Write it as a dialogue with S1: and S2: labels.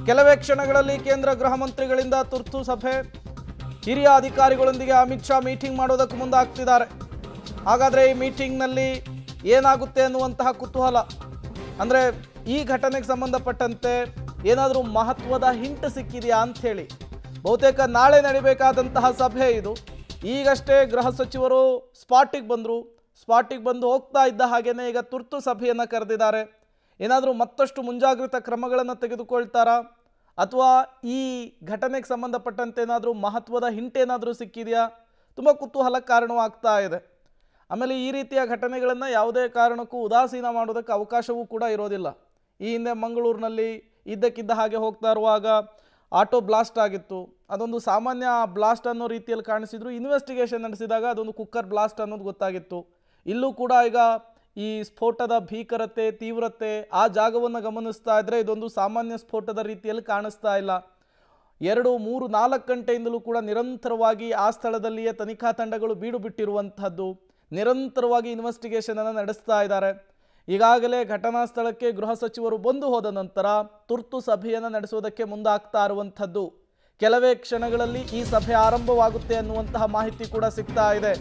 S1: ಕೆಲವೇ ಕ್ಷಣಗಳಲ್ಲಿ ಕೇಂದ್ರ ಗೃಹ ಮಂತ್ರಿಗಳಿಂದ ತುರ್ತು ಸಭೆ, ಹಿರಿಯ ಅಧಿಕಾರಿಗಳೊಂದಿಗೆ ಅಮಿತ್ ಶಾ ಮೀಟಿಂಗ್ ಮಾಡೋದಕ್ಕೆ ಮುಂದಾಗ್ತಿದ್ದಾರೆ. ಹಾಗಾದರೆ ಈ ಮೀಟಿಂಗ್ನಲ್ಲಿ ಏನಾಗುತ್ತೆ ಅನ್ನುವಂತಹ ಕುತೂಹಲ. ಅಂದರೆ ಈ ಘಟನೆಗೆ ಸಂಬಂಧಪಟ್ಟಂತೆ ಏನಾದರೂ ಮಹತ್ವದ ಹಿಂಟ್ ಸಿಕ್ಕಿದೆಯಾ ಅಂಥೇಳಿ. ಬಹುತೇಕ ನಾಳೆ ನಡಿಬೇಕಾದಂತಹ ಸಭೆ ಇದು. ಈಗಷ್ಟೇ ಗೃಹ ಸಚಿವರು ಸ್ಪಾಟಿಗೆ ಬಂದು ಹೋಗ್ತಾ ಇದ್ದ ಹಾಗೇನೆ ಈಗ ತುರ್ತು ಸಭೆಯನ್ನು ಕರೆದಿದ್ದಾರೆ. ಏನಾದರೂ ಮತ್ತಷ್ಟು ಮುಂಜಾಗ್ರತಾ ಕ್ರಮಗಳನ್ನು ತೆಗೆದುಕೊಳ್ತಾರಾ ಅಥವಾ ಈ ಘಟನೆಗೆ ಸಂಬಂಧಪಟ್ಟಂತೆ ಏನಾದರೂ ಮಹತ್ವದ ಹಿಂಟ್ ಏನಾದರೂ ಸಿಕ್ಕಿದೆಯಾ? ತುಂಬ ಕುತೂಹಲ ಕಾರಣವಾಗ್ತಾ ಇದೆ. ಆಮೇಲೆ ಈ ರೀತಿಯ ಘಟನೆಗಳನ್ನು ಯಾವುದೇ ಕಾರಣಕ್ಕೂ ಉದಾಸೀನ ಮಾಡೋದಕ್ಕೆ ಅವಕಾಶವೂ ಕೂಡ ಇರೋದಿಲ್ಲ. ಈ ಹಿಂದೆ ಮಂಗಳೂರಿನಲ್ಲಿ ಇದ್ದಕ್ಕಿದ್ದ ಹಾಗೆ ಹೋಗ್ತಾ ಇರುವಾಗ ಆಟೋ ಬ್ಲಾಸ್ಟ್ ಆಗಿತ್ತು. ಅದೊಂದು ಸಾಮಾನ್ಯ ಬ್ಲಾಸ್ಟ್ ಅನ್ನೋ ರೀತಿಯಲ್ಲಿ ಕಾಣಿಸಿದ್ರು. ಇನ್ವೆಸ್ಟಿಗೇಷನ್ ನಡೆಸಿದಾಗ ಅದೊಂದು ಕುಕ್ಕರ್ ಬ್ಲಾಸ್ಟ್ ಅನ್ನೋದು ಗೊತ್ತಾಗಿತ್ತು. ಇಲ್ಲೂ ಕೂಡ ಈಗ ಈ ಸ್ಫೋಟದ ಭೀಕರತೆ, ತೀವ್ರತೆ, ಆ ಜಾಗವನ್ನು ಗಮನಿಸ್ತಾ ಇದ್ದರೆ ಇದೊಂದು ಸಾಮಾನ್ಯ ಸ್ಫೋಟದ ರೀತಿಯಲ್ಲಿ ಕಾಣಿಸ್ತಾ ಇಲ್ಲ. 2, 3, 4 ಗಂಟೆಯಿಂದಲೂ ಕೂಡ ನಿರಂತರವಾಗಿ ಆ ಸ್ಥಳದಲ್ಲಿಯೇ ತನಿಖಾ ತಂಡಗಳು ಬೀಡು ಬಿಟ್ಟಿರುವಂಥದ್ದು. ನಿರಂತರವಾಗಿ ಇನ್ವೆಸ್ಟಿಗೇಷನನ್ನು ನಡೆಸ್ತಾ ಇದ್ದಾರೆ. ಈಗಾಗಲೇ ಘಟನಾ ಸ್ಥಳಕ್ಕೆ ಗೃಹ ಸಚಿವರು ಬಂದು ಹೋದ ನಂತರ ತುರ್ತು ಸಭೆಯನ್ನು ನಡೆಸೋದಕ್ಕೆ ಮುಂದಾಗ್ತಾ ಇರುವಂಥದ್ದು. ಕೆಲವೇ ಕ್ಷಣಗಳಲ್ಲಿ ಈ ಸಭೆ ಆರಂಭವಾಗುತ್ತೆ ಅನ್ನುವಂತಹ ಮಾಹಿತಿ ಕೂಡ ಸಿಗ್ತಾ ಇದೆ.